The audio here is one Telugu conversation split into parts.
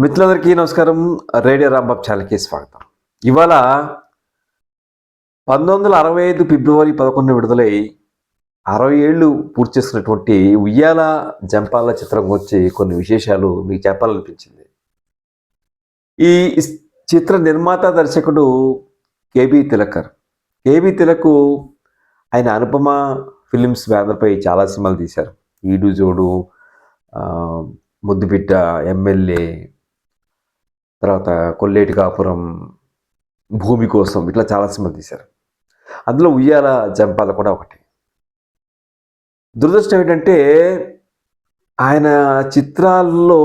మిత్రులందరికీ నమస్కారం. రేడియో రాంబాబు ఛానల్కి స్వాగతం. ఇవాళ 1965 ఫిబ్రవరి 11 విడుదలై 60 ఏళ్ళు పూర్తి చేసుకున్నటువంటి ఉయ్యాల జంపాల చిత్రం గురించి కొన్ని విశేషాలు మీకు చెప్పాలనిపించింది. ఈ చిత్ర నిర్మాత దర్శకుడు కేబీ తిలకర్. కేబీ తిలక్ ఆయన అనుపమ ఫిలిమ్స్ బ్యానర్పై చాలా సినిమాలు తీశారు. ఈడు జోడు, ముద్దుబిడ్డ, ఎమ్మెల్యే, తర్వాత కొల్లేటి కాపురం, భూమి కోసం, ఇట్లా చాలా సినిమాలు తీశారు. అందులో ఉయ్యాల జంపాల కూడా ఒకటి. దురదృష్టం ఏంటంటే ఆయన చిత్రాల్లో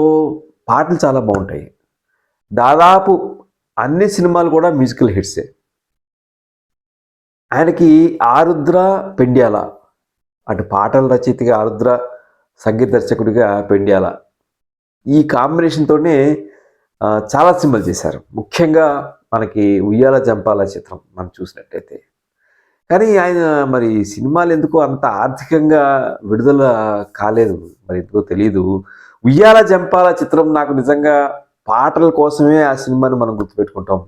పాటలు చాలా బాగుంటాయి. దాదాపు అన్ని సినిమాలు కూడా మ్యూజికల్ హిట్సే. ఆయనకి ఆరుద్ర, పెండ్యాల, అటు పాటల రచయితగా ఆరుద్ర, సంగీత దర్శకుడిగా పెండ్యాల, ఈ కాంబినేషన్తోనే చాలా సినిమాలు చేశారు. ముఖ్యంగా మనకి ఉయ్యాల జంపాల చిత్రం మనం చూసినట్టయితే. కానీ ఆయన మరి సినిమాలు ఎందుకో అంత ఆర్థికంగా విడుదల కాలేదు, మరి ఎందుకో తెలీదు. ఉయ్యాల జంపాల చిత్రం నాకు నిజంగా పాటల కోసమే ఆ సినిమాని మనం గుర్తుపెట్టుకుంటాం.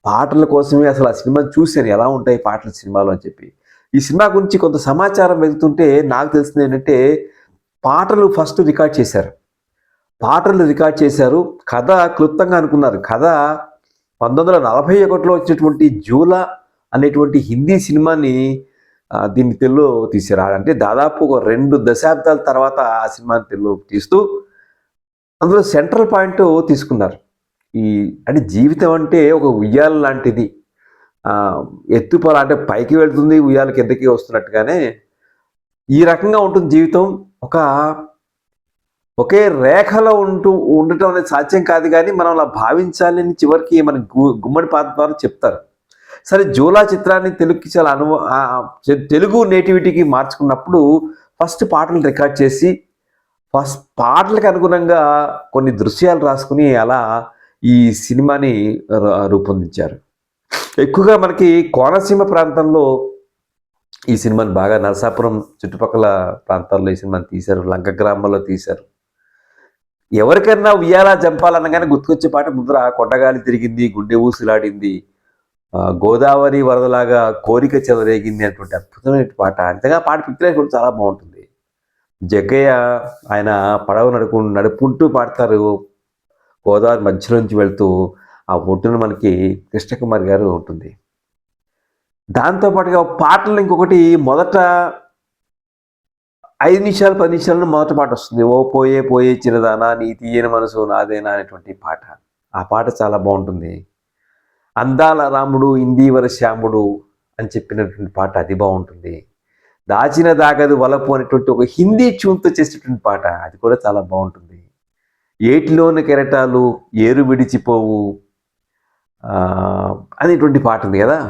పాటల కోసమే అసలు ఆ సినిమాని చూశాను, ఎలా ఉంటాయి పాటల సినిమాలు అని చెప్పి. ఈ సినిమా గురించి కొంత సమాచారం వెళ్తుంటే నాకు తెలిసింది ఏంటంటే పాటలు ఫస్ట్ రికార్డ్ చేశారు. కథ క్లుప్తంగా అనుకున్నారు. కథ 1941లో వచ్చినటువంటి జూలా అనేటువంటి హిందీ సినిమాని దీన్ని తెలుగులో తీశారు. అంటే దాదాపు ఒక 2 దశాబ్దాల తర్వాత ఆ సినిమాని తెలుగులో తీస్తూ అందులో సెంట్రల్ పాయింట్ తీసుకున్నారు. అంటే జీవితం అంటే ఒక ఉయ్యాల లాంటిది. ఎత్తుపల అంటే పైకి వెళ్తుంది, ఉయ్యాల కిందకి వస్తున్నట్టుగానే ఈ రకంగా ఉంటుంది జీవితం. ఒకే రేఖలో ఉండటం అనేది సాధ్యం కాదు, కానీ మనం అలా భావించాలని చివరికి మన గుమ్మడి పాత ద్వారా చెప్తారు. సరే, జూలా చిత్రాన్ని తెలుగుకి చాలా తెలుగు నేటివిటీకి మార్చుకున్నప్పుడు ఫస్ట్ పాటలు రికార్డ్ చేసి పాటలకు అనుగుణంగా కొన్ని దృశ్యాలు రాసుకుని అలా ఈ సినిమాని రూపొందించారు. ఎక్కువగా మనకి కోనసీమ ప్రాంతంలో ఈ సినిమాని బాగా, నరసాపురం చుట్టుపక్కల ప్రాంతాల్లో ఈ సినిమాని తీశారు, లంక గ్రామంలో తీశారు. ఎవరికైనా ఉయ్యాల జంపాలనగానే గుర్తుకొచ్చే పాట ముద్ర కొండగాలి తిరిగింది, గుండె ఊసులాడింది, గోదావరి వరదలాగా కోరిక చెలరేగింది అటువంటి అద్భుతమైన పాట. అంతగా పాట పిక్చరైజ్ కూడా చాలా బాగుంటుంది. జగ్గయ్య ఆయన పడవ నడుపుకుంటూ పాడతారు, గోదావరి మధ్యలోంచి వెళ్తూ. ఆ ఒడ్డున మనకి కృష్ణకుమారి గారు ఉంటుంది. దాంతోపాటుగా పాటలు ఇంకొకటి, మొదట 5 నిమిషాలు 10 నిమిషాలను మొదటి పాట వస్తుంది. ఓ పోయే పోయే చిన్నదానా నీ తీయని మనసు నాదేనా అనేటువంటి పాట. ఆ పాట చాలా బాగుంటుంది. అందాల రాముడు ఇందీవర శ్యాముడు అని చెప్పినటువంటి పాట, అది బాగుంటుంది. దాచిన దాగదు వలపు అనేటువంటి ఒక హిందీ ట్యూన్తో చేసేటువంటి పాట, అది కూడా చాలా బాగుంటుంది. ఏటిలోని కెరటాలు ఏరు విడిచిపోవు అనేటువంటి పాట ఉంది కదా,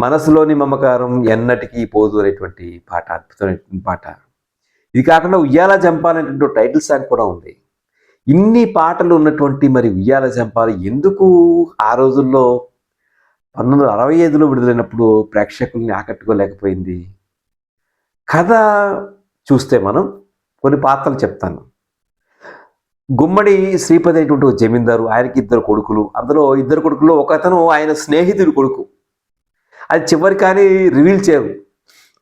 మనసులోని మమకారం ఎన్నటికీ పోదు అనేటువంటి పాట, అద్భుతమైనటువంటి పాట. ఇది కాకుండా ఉయ్యాల జంపాల అనేటువంటి టైటిల్ సాంగ్ కూడా ఉంది. ఇన్ని పాటలు ఉన్నటువంటి మరి ఉయ్యాల జంపాలు ఎందుకు ఆ రోజుల్లో 1965లో విడుదలైనప్పుడు ప్రేక్షకుల్ని ఆకట్టుకోలేకపోయింది? కథ చూస్తే మనం కొన్ని పాత్రలు చెప్తాను. గుమ్మడి శ్రీపతి అనేటువంటి ఒక జమీందారు, ఆయనకి 2 కొడుకులు. అందులో 2 కొడుకుల్లో ఒక అతను ఆయన స్నేహితుడి కొడుకు. అది చివరి కానీ రివీల్ చేయరు.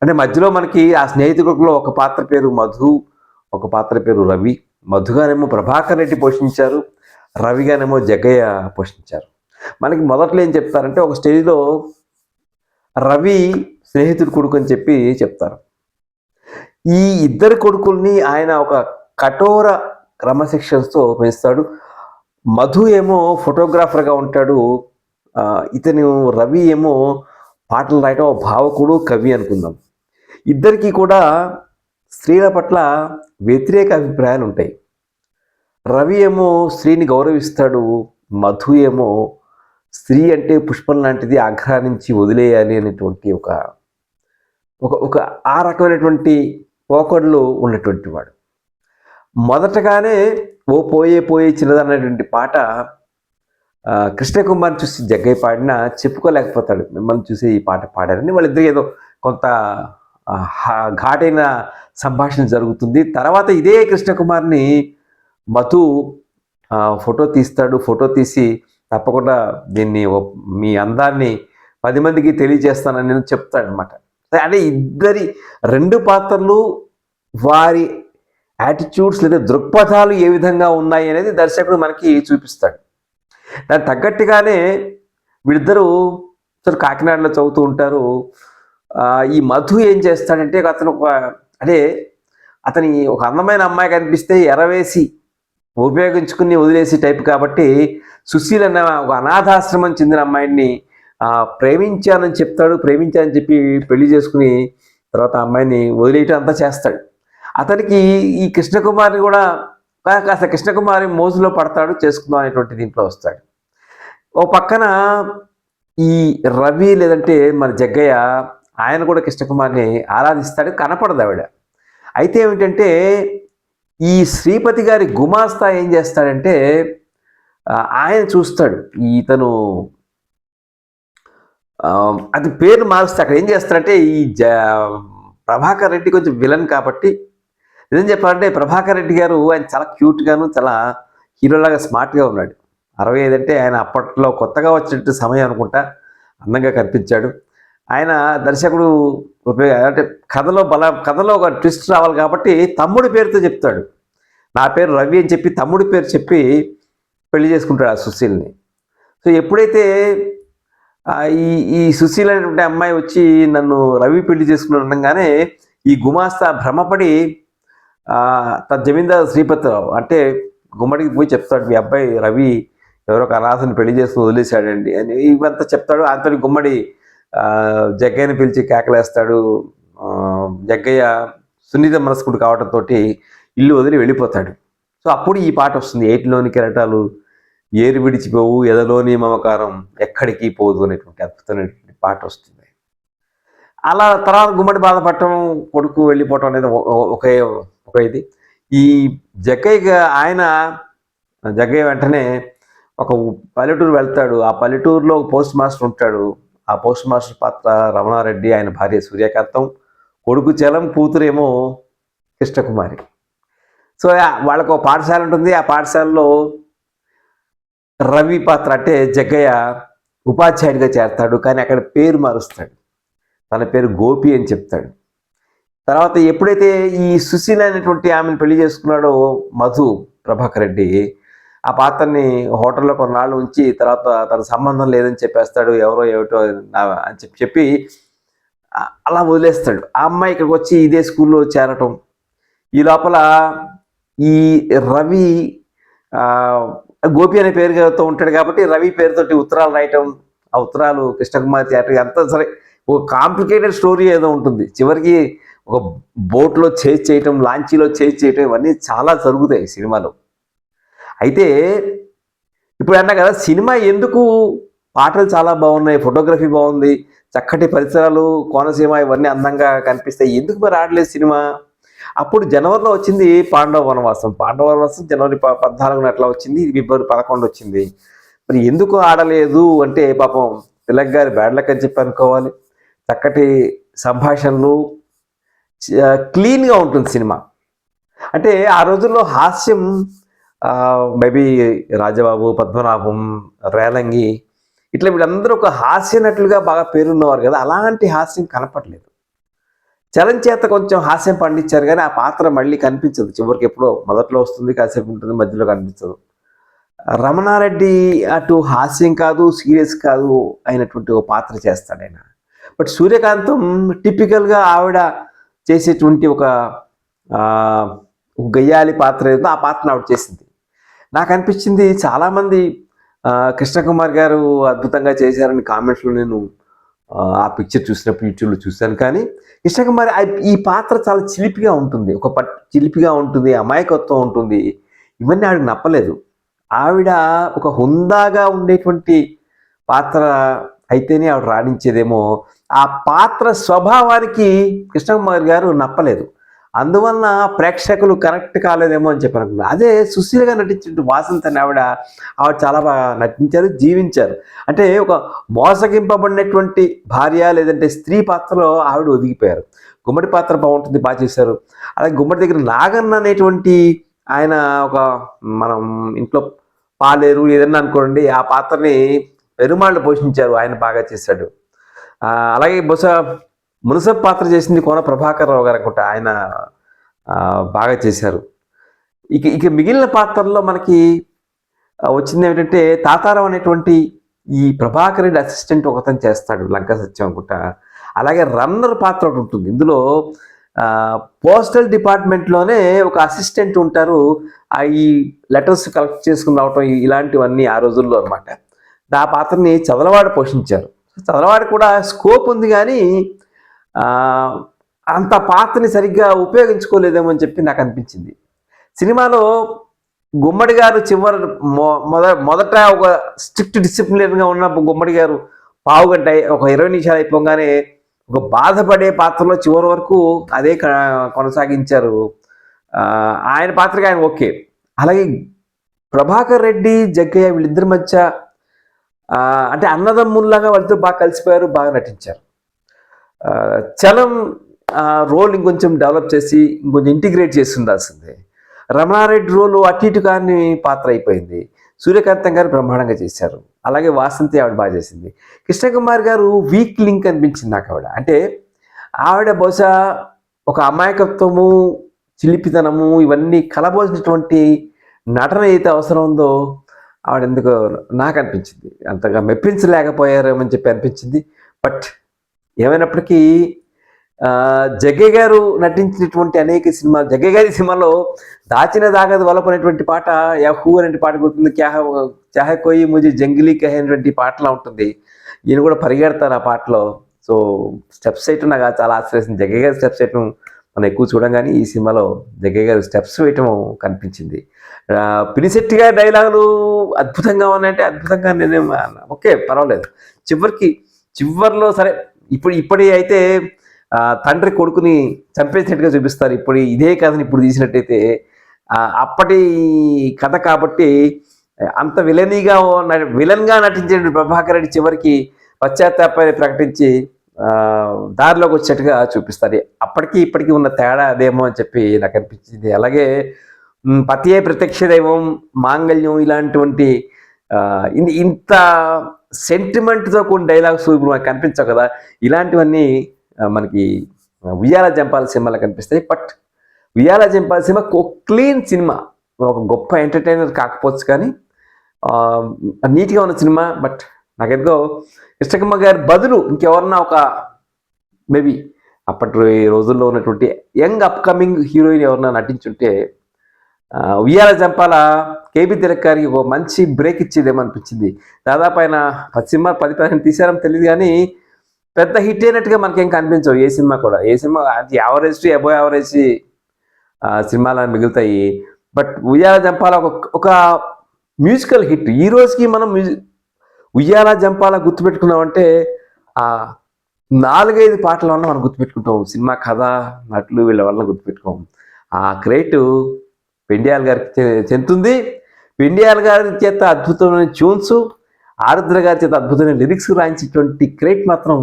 అంటే మధ్యలో మనకి ఆ స్నేహితుడిలో ఒక పాత్ర పేరు మధు, ఒక పాత్ర పేరు రవి. మధుగానేమో ప్రభాకర్ రెడ్డి పోషించారు, రవిగానేమో జగ్గయ్య పోషించారు. మనకి మొదట్లో ఏం చెప్తారంటే ఒక స్టేజ్లో రవి స్నేహితుడి కొడుకు అని చెప్పి చెప్తారు. ఈ 2 కొడుకుల్ని ఆయన ఒక కఠోర క్రమశిక్షణతో పెంచుతాడు. మధు ఏమో ఫోటోగ్రాఫర్గా ఉంటాడు, ఇతను రవి ఏమో పాటలు రాయటం, భావకుడు, కవి అనుకుందాం. ఇద్దరికీ కూడా స్త్రీల పట్ల వ్యతిరేక అభిప్రాయాలు ఉంటాయి. రవి ఏమో స్త్రీని గౌరవిస్తాడు, మధు ఏమో స్త్రీ అంటే పుష్పం లాంటిది, ఆఘ్రానించి వదిలేయాలి అనేటువంటి ఒక ఆ రకమైనటువంటి పోకడలు ఉన్నటువంటి వాడు. మొదటగానే ఓ పోయే పోయే చిన్నదనేటువంటి పాట కృష్ణకుమార్ని చూసి జగ్గయ్య పాడినా చెప్పుకోలేకపోతాడు, మిమ్మల్ని చూసి ఈ పాట పాడారని. వాళ్ళిద్దరు ఏదో కొంత ఘాటైన సంభాషణ జరుగుతుంది. తర్వాత ఇదే కృష్ణకుమార్ని మధు ఫోటో తీస్తాడు. ఫోటో తీసి తప్పకుండా దీన్ని మీ అందాన్ని 10 మందికి తెలియజేస్తానని నేను చెప్తాడనమాట. అంటే ఇద్దరి 2 పాత్రలు వారి యాటిట్యూడ్స్ లేదా దృక్పథాలు ఏ విధంగా ఉన్నాయి అనేది దర్శకుడు మనకి చూపిస్తాడు. దానికి తగ్గట్టుగానే వీళ్ళిద్దరూ కాకినాడలో చదువుతూ ఉంటారు. ఈ మధు ఏం చేస్తాడంటే అతను అంటే అతని ఒక అందమైన అమ్మాయి కనిపిస్తే ఎరవేసి ఉపయోగించుకుని వదిలేసి టైప్ కాబట్టి సుశీల్ అన్న ఒక అనాథాశ్రమం చెందిన అమ్మాయిని ప్రేమించానని చెప్తాడు. ప్రేమించానని చెప్పి పెళ్లి చేసుకుని తర్వాత అమ్మాయిని వదిలేయటం అంతా చేస్తాడు. అతనికి ఈ కృష్ణకుమారిని కూడా కాస్త కృష్ణకుమారి మోజులో పడతాడు, చేసుకుందాం అనేటువంటి దీంట్లో వస్తాడు. ఓ పక్కన ఈ రవి లేదంటే మన జగ్గయ్య ఆయన కూడా కృష్ణకుమారిని ఆరాధిస్తాడు, కనపడదు ఆవిడ. అయితే ఏమిటంటే ఈ శ్రీపతి గారి గుమాస్తా ఏం చేస్తాడంటే ఆయన చూస్తాడు ఇతను అది పేరు మారుస్తే అక్కడ ఏం చేస్తాడంటే ఈ ప్రభాకర్ రెడ్డి కొంచెం విలన్ కాబట్టి నిజం చెప్పాలంటే ప్రభాకర్ రెడ్డి గారు ఆయన చాలా క్యూట్గాను చాలా హీరోలాగా స్మార్ట్గా ఉన్నాడు. 65 అంటే ఆయన అప్పట్లో కొత్తగా వచ్చినట్టు సమయం అనుకుంటా అందంగా కనిపించాడు. ఆయన దర్శకుడు అంటే కథలో ఒక ట్విస్ట్ రావాలి కాబట్టి తమ్ముడి పేరుతో చెప్తాడు. నా పేరు రవి అని చెప్పి తమ్ముడి పేరు చెప్పి పెళ్లి చేసుకుంటాడు ఆ సుశీల్ని. సో ఎప్పుడైతే ఈ సుశీల్ అనేటువంటి అమ్మాయి వచ్చి నన్ను రవి పెళ్లి చేసుకున్నాడు అనగానే ఈ గుమాస్తా భ్రమపడి తన జమీందారు శ్రీపతిరావు అంటే గుమ్మడికి పోయి చెప్తాడు, మీ అబ్బాయి రవి ఎవరో ఒక అనాథని పెళ్లి చేసుకుని వదిలేశాడండి అని ఇవంతా చెప్తాడు. అంతటి గుమ్మడి జగ్గయ్యని పిలిచి కేకలేస్తాడు. జగ్గయ్య సున్నిత మనస్కుడు కావడంతో ఇల్లు వదిలి వెళ్ళిపోతాడు. సో అప్పుడు ఈ పాట వస్తుంది, ఏటిలోని కెరటాలు ఏరు విడిచిపోవు ఎదలోని మమకారం ఎక్కడికి పోదు అనేటువంటి అద్భుతమైనటువంటి పాట వస్తుంది. అలా తర్వాత గుమ్మడి బాధపడటం, కొడుకు వెళ్ళిపోవటం అనేది ఒక ఇది. ఈ జగ్గయ్య వెంటనే ఒక పల్లెటూరు వెళ్తాడు. ఆ పల్లెటూరులో పోస్ట్ మాస్టర్ ఉంటాడు. ఆ పోస్ట్ మాస్టర్ పాత్ర రమణారెడ్డి, ఆయన భార్య సూర్యకాంతం, కొడుకు చలం, కూతురేమో కృష్ణకుమారి. సో వాళ్ళకు ఒక పాఠశాల ఉంటుంది. ఆ పాఠశాలలో రవి పాత్ర అంటే జగ్గయ్య ఉపాధ్యాయుడిగా చేరతాడు. కానీ అక్కడ పేరు మారుస్తాడు, తన పేరు గోపి అని చెప్తాడు. తర్వాత ఎప్పుడైతే ఈ సుశీల అనేటువంటి ఆమెను పెళ్లి చేసుకున్నాడో మధు ప్రభాకర్ రెడ్డి, ఆ పాత్రని హోటల్లో కొన్నాళ్ళు ఉంచి తర్వాత తన సంబంధం లేదని చెప్పేస్తాడు, ఎవరో ఏమిటో అని చెప్పి అలా వదిలేస్తాడు. ఆ అమ్మాయి ఇక్కడికి వచ్చి ఇదే స్కూల్లో చేరటం. ఈ లోపల ఈ రవి గోపి అనే పేరుతో ఉంటాడు కాబట్టి రవి పేరుతోటి ఉత్తరాలు రాయటం, ఆ ఉత్తరాలు కృష్ణకుమారి చేరటం అంతా సరే ఒక కాంప్లికేటెడ్ స్టోరీ ఏదో ఉంటుంది. చివరికి ఒక బోట్లో చేజ్ చేయటం, లాంచీలో చేజ్ చేయటం, ఇవన్నీ చాలా జరుగుతాయి సినిమాలో. అయితే ఇప్పుడు అన్నా కదా సినిమా ఎందుకు పాటలు చాలా బాగున్నాయి, ఫోటోగ్రఫీ బాగుంది, చక్కటి పరిసరాలు, కోనసీమ ఇవన్నీ అందంగా కనిపిస్తాయి, ఎందుకు మరి ఆడలేదు సినిమా? అప్పుడు జనవరిలో వచ్చింది పాండవ వనవాసం జనవరి 14న అట్లా వచ్చింది, ఫిబ్రవరి 11 వచ్చింది. మరి ఎందుకు ఆడలేదు అంటే పాపం తిలక్ గారి బ్యాడ్ లక్ అని చెప్పి అనుకోవాలి. చక్కటి సంభాషణలు, క్లీన్గా ఉంటుంది సినిమా. అంటే ఆ రోజుల్లో హాస్యం మేబీ రాజబాబు, పద్మనాభం, రేలంగి ఇట్లా వీళ్ళందరూ ఒక హాస్య నటులుగా బాగా పేరున్నవారు కదా, అలాంటి హాస్యం కనపడలేదు. చలం చేత కొంచెం హాస్యం పండించారు కానీ ఆ పాత్ర మళ్ళీ కనిపించదు. చివరికి ఎప్పుడో మొదట్లో వస్తుంది, కాసేపు ఉంటుంది, మధ్యలో కనిపించదు. రమణారెడ్డి అటు హాస్యం కాదు, సీరియస్ కాదు అయినటువంటి ఒక పాత్ర చేస్తాడు ఆయన. బట్ సూర్యకాంతం టిపికల్గా ఆవిడ చేసేటువంటి ఒక గయ్యాలి పాత్ర ఏదో ఆ పాత్రను ఆవిడ చేసింది. నాకు అనిపించింది చాలామంది కృష్ణకుమార్ గారు అద్భుతంగా చేశారని కామెంట్స్లో నేను ఆ పిక్చర్ చూసినప్పుడు యూట్యూబ్లో చూశాను. కానీ కృష్ణకుమారి ఈ పాత్ర చాలా చిలిపిగా ఉంటుంది, చిలిపిగా ఉంటుంది, అమాయకత్వం ఉంటుంది, ఇవన్నీ ఆవిడకి నప్పలేదు. ఆవిడ ఒక హుందాగా ఉండేటువంటి పాత్ర అయితేనే ఆవిడ రాణించేదేమో. ఆ పాత్ర స్వభావానికి కృష్ణకుమార్ గారు నప్పలేదు, అందువలన ప్రేక్షకులు కరెక్ట్ కాలేదేమో అని చెప్పి అనుకున్నాను. అదే సుశీలగా నటించిన వాసంత్ అని ఆవిడ చాలా బాగా నటించారు, జీవించారు. అంటే ఒక మోసగింపబడినటువంటి భార్య లేదంటే స్త్రీ పాత్రలో ఆవిడ ఒదిగిపోయారు. గుమ్మడి పాత్ర బాగుంటుంది, బాగా చేశారు. అలాగే గుమ్మడి దగ్గర నాగన్న అనేటువంటి ఆయన ఒక మనం ఇంట్లో పాలేరు ఏదన్నా అనుకోండి, ఆ పాత్రని పెరుమాళ్ళు పోషించారు. ఆయన బాగా చేశాడు. అలాగే బహుశా మునసబ్ పాత్ర చేసింది కోన ప్రభాకర్ రావు గారు అనుకుంటా. ఆయన బాగా చేశారు. ఇక ఇక మిగిలిన పాత్రల్లో మనకి వచ్చింది ఏమిటంటే తాతారావు అనేటువంటి ఈ ప్రభాకర్ రెడ్డి అసిస్టెంట్ ఒకతను చేస్తాడు, లంకా సత్యం అనుకుంటా. అలాగే రన్నర్ పాత్ర ఒకటి ఉంటుంది ఇందులో. పోస్టల్ డిపార్ట్మెంట్లోనే ఒక అసిస్టెంట్ ఉంటారు. ఈ లెటర్స్ కలెక్ట్ చేసుకుని రావటం ఇలాంటివన్నీ ఆ రోజుల్లో అనమాట. ఆ పాత్రని చదలవాడు పోషించారు. చదలవాడు కూడా స్కోప్ ఉంది కానీ అంత పాత్రని సరిగ్గా ఉపయోగించుకోలేదేమో అని చెప్పి నాకు అనిపించింది. సినిమాలో గుమ్మడి గారు చివరి మొదట ఒక స్ట్రిక్ట్ డిసిప్లిన్గా ఉన్న గుమ్మడి గారు పావుగంట ఒక 20 నిమిషాలు అయిపోగానే ఒక బాధపడే పాత్రలో చివరి వరకు అదే కొనసాగించారు. ఆయన పాత్రకి ఆయన ఓకే. అలాగే ప్రభాకర్ రెడ్డి, జగ్గయ్య వీళ్ళిద్దరి మధ్య అంటే అన్నదమ్ముల్లాగా వాళ్ళతో బాగా కలిసిపోయారు, బాగా నటించారు. చలం రోల్ ఇంకొంచెం డెవలప్ చేసి ఇంకొంచెం ఇంటిగ్రేట్ చేసి ఉండాల్సిందే. రమణారెడ్డి రోలు అటు ఇటు కాని పాత్ర అయిపోయింది. సూర్యకాంతం గారు బ్రహ్మాండంగా చేశారు. అలాగే వాసంతి ఆవిడ బాగా చేసింది. కృష్ణకుమార్ గారు వీక్ లింక్ అనిపించింది నాకు ఆవిడ. అంటే ఆవిడ బహుశా ఒక అమాయకత్వము, చిలిపితనము ఇవన్నీ కలబోసినటువంటి నటన అయితే అవసరం ఉందో ఆవిడ ఎందుకో నాకు అనిపించింది అంతగా మెప్పించలేకపోయారేమని చెప్పి అనిపించింది. బట్ ఏమైనప్పటికీ జగ్గయ్య గారు నటించినటువంటి అనేక సినిమాలు, జగ్గయ్య గారి సినిమాలో దాచిన దాగదు వలపనేటువంటి పాట, యహూ అనే పాట గుర్తుంది, చాహే కోయి ముజే జంగిలీ కహే అనేటువంటి పాటలా ఉంటుంది. ఈయన కూడా పరిగెడతారు ఆ పాటలో. సో స్టెప్స్ వేయటం నాకు చాలా ఆశ్చర్యం. జగ్గయ్య గారి స్టెప్స్ వేయటం మనం ఎక్కువ చూడం, కానీ ఈ సినిమాలో జగ్గయ్య గారి స్టెప్స్ వేయటం కనిపించింది. పినిశెట్టి గారి డైలాగులు అద్భుతంగా ఉన్నాయంటే అద్భుతంగా నేనేం ఓకే పర్వాలేదు. చివరిలో సరే ఇప్పటి అయితే తండ్రి కొడుకుని చంపేసినట్టుగా చూపిస్తారు. ఇప్పుడు ఇదే కథని ఇప్పుడు తీసినట్టయితే అప్పటి కథ కాబట్టి అంత విలన్గా నటించిన ప్రభాకర్ రెడ్డి చివరికి పశ్చాత్తాపాన్ని ప్రకటించి దారిలోకి వచ్చేట్టుగా చూపిస్తారు. అప్పటికి ఇప్పటికీ ఉన్న తేడా అదేమో అని చెప్పి నాకు అనిపించింది. అలాగే పతియే ప్రత్యక్ష దైవం, మాంగళ్యం ఇలాంటివంటి ఇంత సెంటిమెంట్తో కూడిన డైలాగ్స్ ఇప్పుడు మనకు కనిపించవు కదా. ఇలాంటివన్నీ మనకి ఉయ్యాల జంపాల సినిమాలో కనిపిస్తాయి. బట్ ఉయ్యాల జంపాల సినిమా క్లీన్ సినిమా, ఒక గొప్ప ఎంటర్టైనర్ కాకపోవచ్చు కానీ నీట్గా ఉన్న సినిమా. బట్ నాకెందుకో కృష్ణకుమార్ గారి బదులు ఇంకెవరన్నా ఒక మేబీ అప్పటి రోజుల్లో ఉన్నటువంటి యంగ్ అప్కమింగ్ హీరోయిన్ ఎవరన్నా నటించుంటే ఉయ్యాల జంపాల కేబీ తిలక్ గారికి ఒక మంచి బ్రేక్ ఇచ్చేదేమో అనిపించింది. దాదాపు ఆయన 10 సినిమాలు 10-15 తీసారని తెలియదు కానీ పెద్ద హిట్ అయినట్టుగా మనకేం కనిపించవు ఏ సినిమా కూడా. ఏ సినిమా అది యావరేజ్ టు అబోవ్ యావరేజ్ సినిమాలు మిగులుతాయి. బట్ ఉయ్యాల జంపాల ఒక మ్యూజికల్ హిట్. ఈ రోజుకి మనం ఉయ్యాల జంపాల గుర్తుపెట్టుకున్నామంటే 4-5 పాటల వల్ల మనం గుర్తుపెట్టుకుంటాం. సినిమా కథ, నటులు వీళ్ళ వల్ల గుర్తుపెట్టుకోం. ఆ క్రెడిట్ పెండియాల్ గారికి చెందుతుంది. పెండియాల్ గారి చేత అద్భుతమైన ట్యూన్స్, ఆరుద్ర గారి చేత అద్భుతమైన లిరిక్స్ రాయించేటువంటి క్రెడిట్ మాత్రం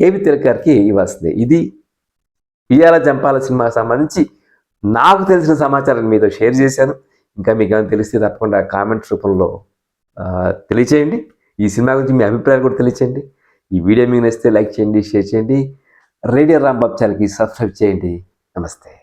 కేబీ తిలక్ గారికి ఇవ్వాల్సిందే. ఇది ఉయ్యాల జంపాల సినిమాకి సంబంధించి నాకు తెలిసిన సమాచారాన్ని మీతో షేర్ చేశాను. ఇంకా మీకు ఏమైనా తెలిస్తే తప్పకుండా కామెంట్స్ రూపంలో తెలియచేయండి. ఈ సినిమా గురించి మీ అభిప్రాయాలు కూడా తెలియచేయండి. ఈ వీడియో మీకు నచ్చితే లైక్ చేయండి, షేర్ చేయండి. రేడియో రాంబాబు ఛానల్కి సబ్స్క్రైబ్ చేయండి. నమస్తే.